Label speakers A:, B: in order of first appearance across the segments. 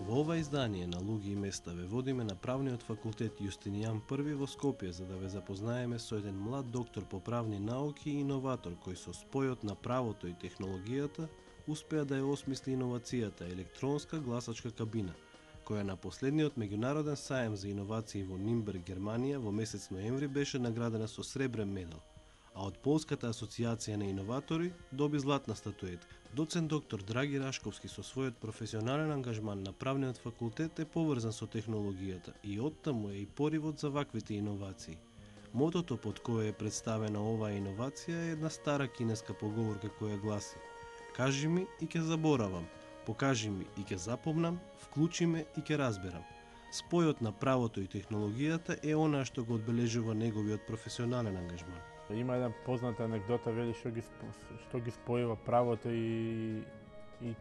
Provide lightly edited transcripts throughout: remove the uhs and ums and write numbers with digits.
A: Во ова издание на луѓе и места ве водиме на правниот факултет Јустинијан I во Скопје за да ве запознаеме со еден млад доктор по правни науки и иноватор кој со спојот на правото и технологијата успеа да ја осмисли иновацијата електронска гласачка кабина, која на последниот меѓународен саем за иновации во Нимберг, Германија во месец ноември беше наградена со сребрен медал, а од Полската асоциација на иноватори доби златна статуетка. Доцент доктор Драги Рашковски со својот професионален ангажман на правниот факултет е поврзан со технологијата и оттаму е и поривот за ваквите иновации. Мотото под кое е представена оваа иновација е една стара кинеска поговорка која гласи: кажи ми и ќе заборавам, покажи ми и ќе запомнам, вклучи ме и ќе разберам. Спојот на правото и технологијата е она што го одбележува неговиот професионален ангажман.
B: Има една позната анекдота, вели што ги спојува правото и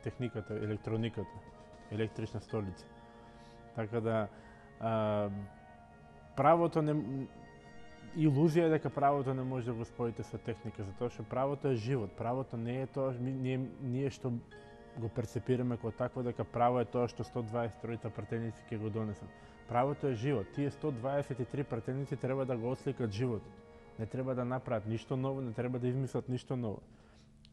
B: техниката, електрониката, електрична столица. Така да правото не илузија е дека правото не може да го споите со техника, затоа што правото е живот. Правото не е тоа ние што го перцепираме како такво дека право е тоа што 123 пратеници ќе го донесат. Правото е живот. Тие 123 пратеници треба да го осликат живот. Не треба да направат ништо ново, не треба да измислат ништо ново.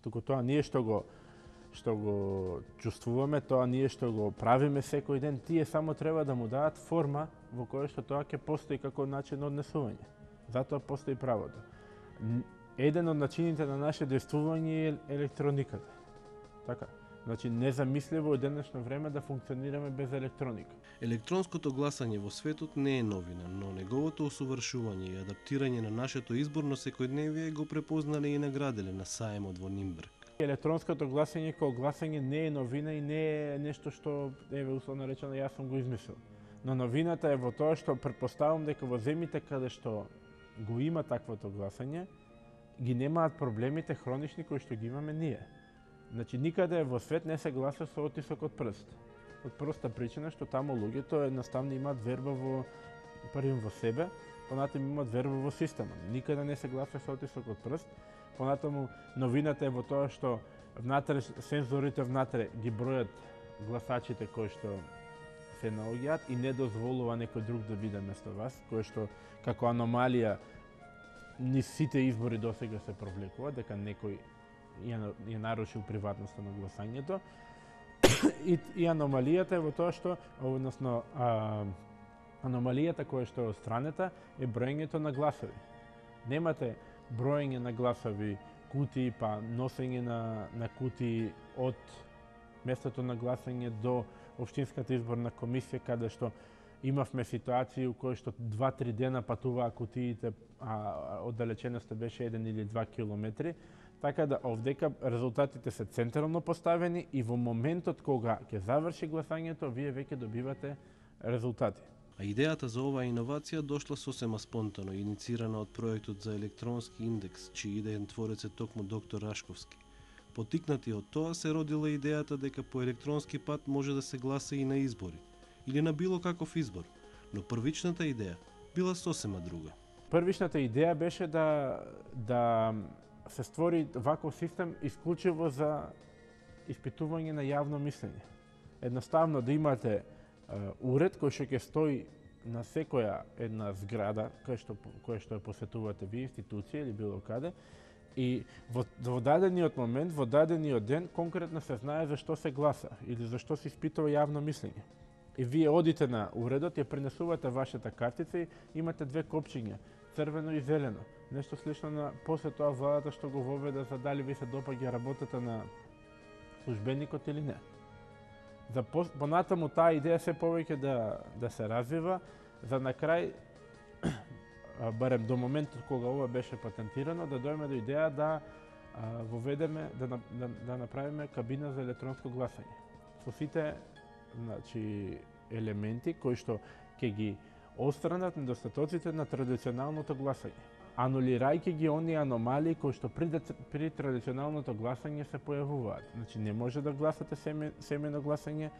B: Туку тоа ние што го чувствуваме, тоа ние што го правиме секој ден, тие само треба да му дадат форма во која што тоа ќе постои како начин однесување. Затоа постои правото. Еден од начините на наше действување е електрониката. Така. Значи, незамисливо од денешно време да функционираме без електроника.
A: Електронското гласање во светот не е новина, но неговото усовршување и адаптирање на нашето изборно секојдневие го препознале и награделе на саемот во Нимберг.
B: Електронското гласање како гласање не е новина и не е нешто што, условно речено, јас сум го измислил. Но новината е во тоа што претпоставам дека во земјите каде што го има таквото гласање, ги немаат проблемите хронични кои што ги имаме ние. Значи, никаде во свет не се гласа со отисок од прст. Од проста причина што таму луѓето едноставно имаат верба во себе, понатаму имаат верба во системот. Никаде не се гласа со отисок од прст. Понатаму новината е во тоа што внатре сензорите внатре ги бројат гласачите кои што се наоѓаат и не дозволува некој друг да биде место вас, кој што како аномалија низ сите избори досега се провлекува дека некој ја нарушил приватноста на гласањето. И аномалијата е во тоа што, односно, аномалијата која што е отстранета е броењето на гласови. Немате броење на гласови, кутии, па носење на кутии од местото на гласање до Општинската изборна комисија, каде што имавме ситуации у кои што 2-3 дена патуваа кутиите, а оддалеченоста беше 1 или 2 километри. Така да овдека резултатите се централно поставени и во моментот кога ќе заврши гласањето, вие веќе добивате резултати.
A: А идејата за оваа иновација дошла сосема спонтано, иницирана од проектот за електронски индекс, чиј идеен творец е токму доктор Рашковски. Потикнати од тоа се родила идејата дека по електронски пат може да се гласа и на избори, или на било каков избор, но првичната идеја била сосема друга.
B: Првичната идеја беше да се створи ваков систем исклучиво за испитување на јавно мислење. Едноставно да имате уред кој што ќе стои на секоја една зграда која што ја посетувате ви, институција или било каде, и во дадениот момент, во дадениот ден, конкретно се знае за што се гласа или за што се испитува јавно мислење. И вие одите на уредот, ја пренесувате вашата картица и имате две копчиња, црвено и зелено. Нешто слично на после тоа владата што го воведе за дали ви се допаѓа работата на службеникот или не. За понатаму таа идеја се повеќе да се развива, за на крај, барем до моментот кога ова беше патентирано, да дојме до идеја да воведеме, да направиме кабина за електронско гласање. Со сите елементи кои што ќе ги отстранат недостатоците на традиционалното гласање, анулирајќи ги оние аномалии кои што при традиционалното гласање се појавуваат. Значи, не може да гласате семено гласање,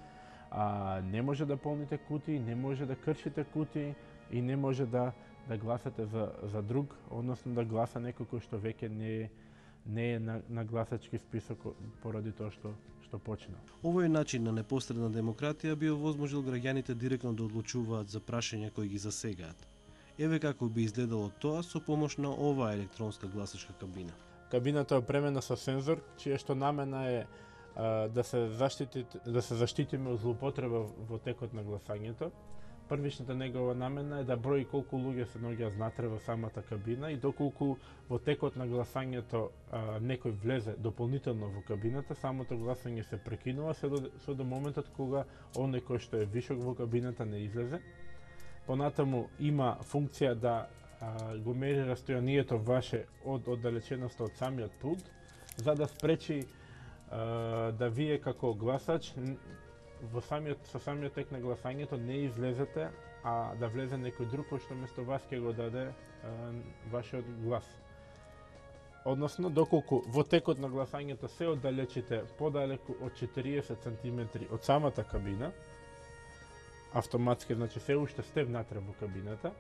B: не може да полните кутии, не може да кршите кутии и не може да гласате за друг, односно да гласа некој кој што веќе не е на гласачки список поради тоа што што почнал.
A: Овој начин на непосредна демократија би овозможил граѓаните директно да одлучуваат за прашања кои ги засегаат. Еве како би изгледало тоа со помош на оваа електронска гласачка кабина.
B: Кабината е опремена со сензор, чија што намена е да се заштитиме од злоупотреба во текот на гласањето. Првичната негова намена е да брои колку луѓе се наоѓаат внатре во самата кабина и доколку во текот на гласањето некој влезе дополнително во кабината, самото гласање се прекинува се до моментот кога оној кој што е вишок во кабината не излезе. Понатаму има функција да го мери растојанието ваше од оддалеченоста од самиот пулт, за да спречи да вие како гласач со самиот тек на гласањето не излезете, а да влезе некој друг кој што место вас ќе го даде вашиот глас. Односно, доколку во текот на гласањето се оддалечите подалеку од 40 см од самата кабина, автоматски, значи се уште сте внатре во кабината,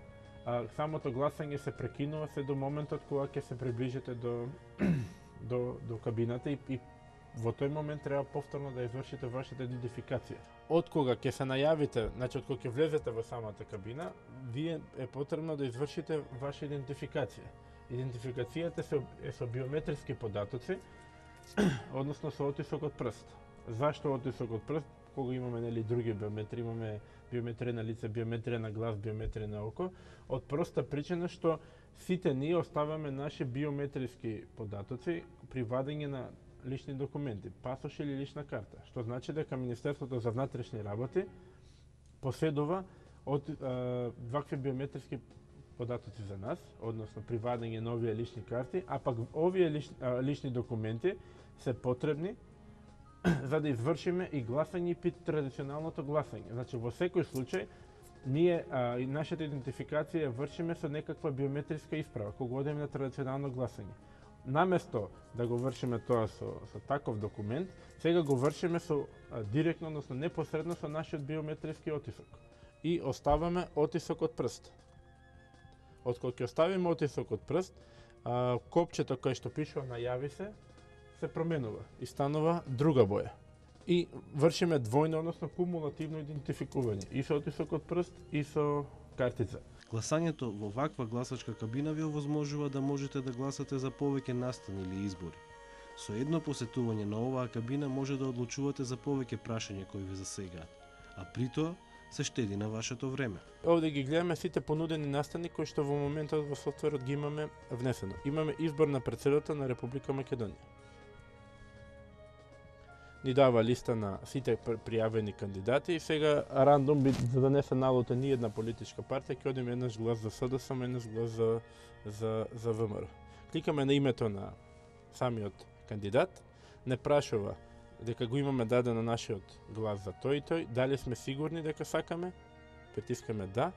B: самото гласање се прекинува се до моментот кога ќе се приближите до кабината и во тој момент треба повторно да извршите вашата идентификација. Од кога ќе се најавите, значи од кога ќе влезете во самата кабина, вие е потребно да извршите ваша идентификација. Идентификацијата е со биометриски податоци, односно со отисок од прст. Зашто отисок од прст? Кога имаме други биометри, имаме биометрија на лице, биометрија на глас, биометрија на око, од проста причина што сите ние оставаме наши биометриски податоци при вадење на лични документи, пасош или лична карта, што значи дека Министерството за внатрешни работи поседува од вакви биометриски податоци за нас, односно при вадење на овие лични карти, а пак овие лични документи се потребни за да извршиме и гласање при традиционалното гласање. Значи во секој случај ние нашата идентификација вршиме со некаква биометриска исправа кога одиме на традиционално гласање. Наместо да го вршиме тоа со таков документ, сега го вршиме со директно, односно непосредно со нашиот биометриски отисок. И оставаме отисок од прст. Од кога ќе оставиме отисок од прст, копчето кое што пишува најави се променува и станува друга боја. И вршиме двојно, односно кумулативно идентификување и со отисок од прст и со картица.
A: Гласањето во ваква гласачка кабина ви овозможува да можете да гласате за повеќе настани или избори. Со едно посетување на оваа кабина може да одлучувате за повеќе прашања кои ви засегаат, а при тоа се штеди на вашето време.
B: Овде ги гледаме сите понудени настани кои што во моментот во софтверот ги имаме внесено. Имаме избор на претседател на Република Македонија. Ни дава листа на сите пријавени кандидати и сега рандом за да не се налута ни една политичка партија, ќе одиме еднаш глас за СДСМ, еднаш глас за ВМРО. Кликаме на името на самиот кандидат, не прашува дека го имаме дадено нашиот глас за тој и тој, дали сме сигурни дека сакаме, притискаме да,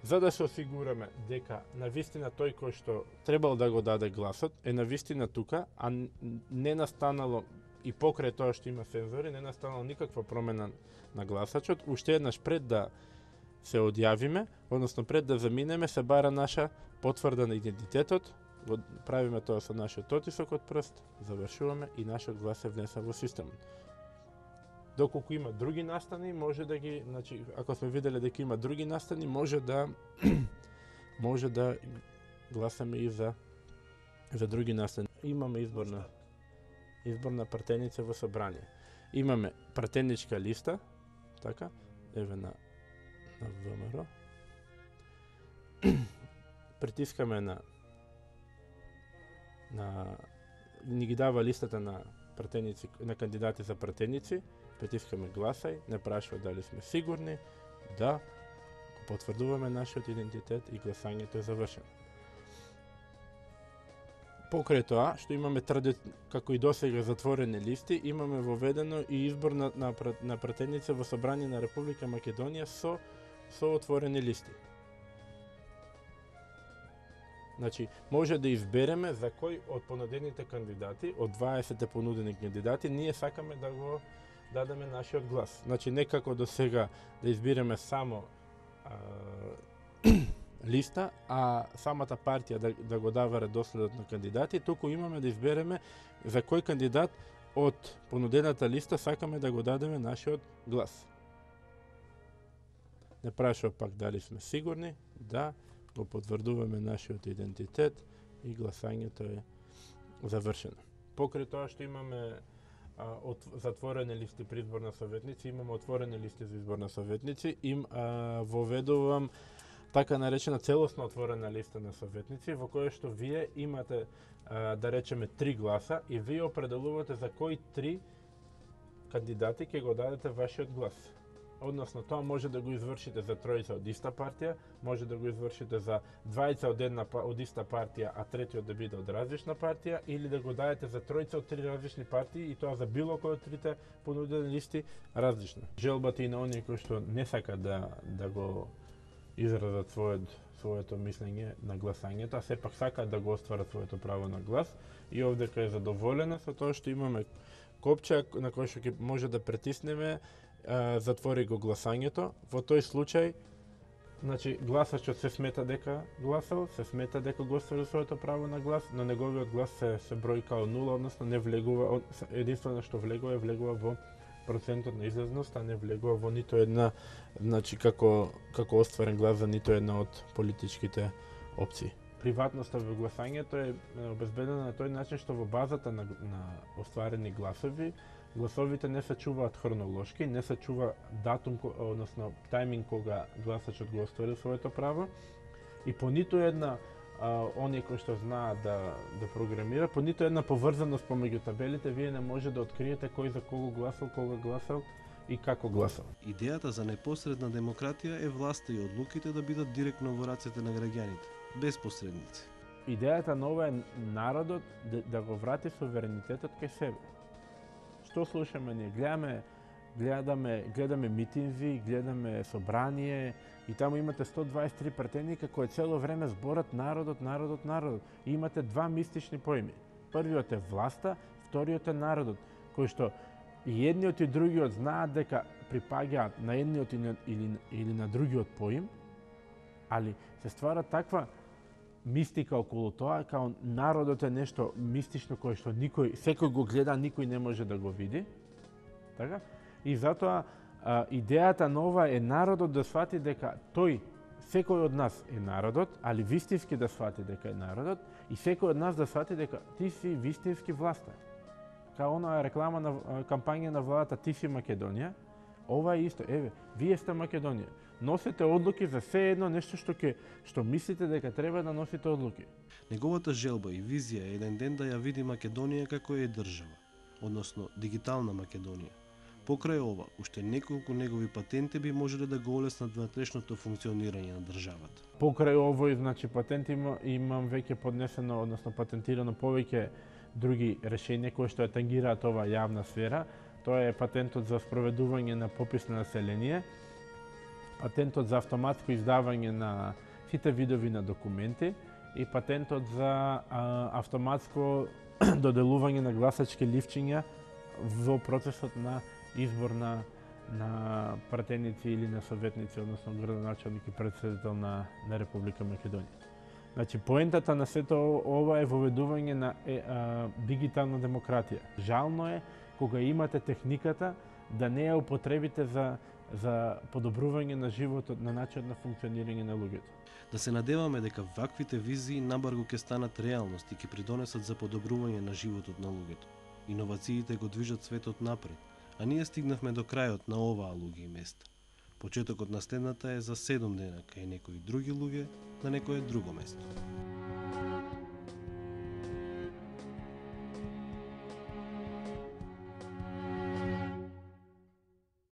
B: за да се осигураме дека навистина тој кој што требал да го даде гласот е навистина тука, а не настанало и покрај тоа што има сензори, не настанала никаква промена на гласачот, уште еднаш пред да се одјавиме, односно пред да заминеме, се бара наша потврда на идентитетот, правиме тоа со нашиот отисок од прст, завршуваме и нашиот глас се внесе во системот. Доколку има други настани, може да ги, значи, ако сме виделе дека има други настани, може да гласаме и за други настани. Имаме изборна пратеница во собрание. Имаме пратеничка листа, така, еве на ВМРО. Притискаме ни ги дава листата на пратеници, на кандидати за пратеници, притискаме гласај, не прашува дали сме сигурни, да, потврдуваме нашиот идентитет и гласањето е завршено. Покрај тоа, што имаме како и досега затворени листи, имаме воведено и избор на пратеница во собрание на Република Македонија со отворени листи. Значи, може да избереме за кој од понудените кандидати, од 20 понудени кандидати, ние сакаме да го дадеме нашиот глас. Значи, не како до сега да избереме само листа, а самата партија да го дава редоследот на кандидати, туку имаме да избереме за кој кандидат од понудената листа сакаме да го дадеме нашиот глас. Не прашува пак дали сме сигурни, да, го потврдуваме нашиот идентитет и гласањето е завршено. Покрај тоа што имаме затворени листи при избор на советници, имаме отворени листи за избор на советници, воведувам така наречена целосно отворена листа на советници, во која што вие имате, да речеме, 3 гласа и вие определувате за кои 3 кандидати ќе го дадете вашиот глас. Односно, тоа може да го извршите за тројца од иста партија, може да го извршите за двајца од иста партија, а третиот да биде од различна партија, или да го дадете за тројца од 3 различни партии и тоа за било кој од трите понудени листи различно. Желбата и на оние кои што не сакат да го изразат своето мислење на гласањето, а сепак сакаат да го остварат своето право на глас, и овдека е задоволена со тоа што имаме копче на кој што може да притиснеме, затвори го гласањето. Во тој случај, значи, гласачот се смета дека гласал, се смета дека го остварил своето право на глас, но неговиот глас се брои као нула, односно не влегува, единствено што влегува во процентот на излезност, а не влегува во нито една, значи, како остварен глас за нито една од политичките опции. Приватноста во гласањето е обезбедена на тој начин што во базата на остварени гласови, гласовите не се чуваат хронолошки, не се чува датум, односно тајминг кога гласачот го остварил своето право, и по ниту една оние кои што знаат да програмира, по ниту една поврзаност помеѓу табелите, вие не може да откриете кој за кого гласал, кога гласал и како гласал.
A: Идејата за непосредна демократија е власта и одлуките да бидат директно во рацете на граѓаните, без посредници.
B: Идејата на ова е народот да го врати суверенитетот кај себе. Што слушаме ние? Гледаме митинзи, гледаме собрание и таму имате 123 пратеника кои цело време зборат народот. И имате два мистични поими. Првиот е власта, вториот е народот, кој што и едниот и другиот знаат дека припаѓаат на едниот или на другиот поим, али се ствара таква мистика околу тоа, као народот е нешто мистично кое што секој го гледа, никој не може да го види. Така? И затоа идејата нова е народот да свати дека секој од нас е народот, али вистински да свати дека е народот, и секој од нас да свати дека ти си вистински власта. Као онаа реклама на кампања на владата "Ти си Македонија", ова е исто. Еве, вие сте Македонија. Носите одлуки за се едно нешто што мислите дека треба да носите одлуки.
A: Неговата желба и визија е еден ден да ја види Македонија како е држава, односно дигитална Македонија. Покрај ова, уште неколку негови патенти би можеле да го олеснат внатрешното функционирање на државата.
B: Покрај овој, значи, патент имам веќе поднесено, односно патентирано повеќе други решенија кои што ја тангираат оваа јавна сфера. Тоа е патентот за спроведување на попис на население, патентот за автоматско издавање на сите видови на документи и патентот за автоматско доделување на гласачки ливчиња во процесот на избор на пратеници или на советници, односно градоначалник и претседател на Република Македонија. Значи, поентата на сето ова е воведување на дигитална демократија. Жално е кога имате техниката да не ја употребите за подобрување на животот, на начинот на функционирање на луѓето.
A: Да се надеваме дека ваквите визии набрзо ќе станат реалност и ќе придонесат за подобрување на животот на луѓето. Иновациите го движат светот напред, а ние стигнавме до крајот на оваа луѓе и места. Почетокот на следната е за 7 дена кај некои други луѓе на некое друго место.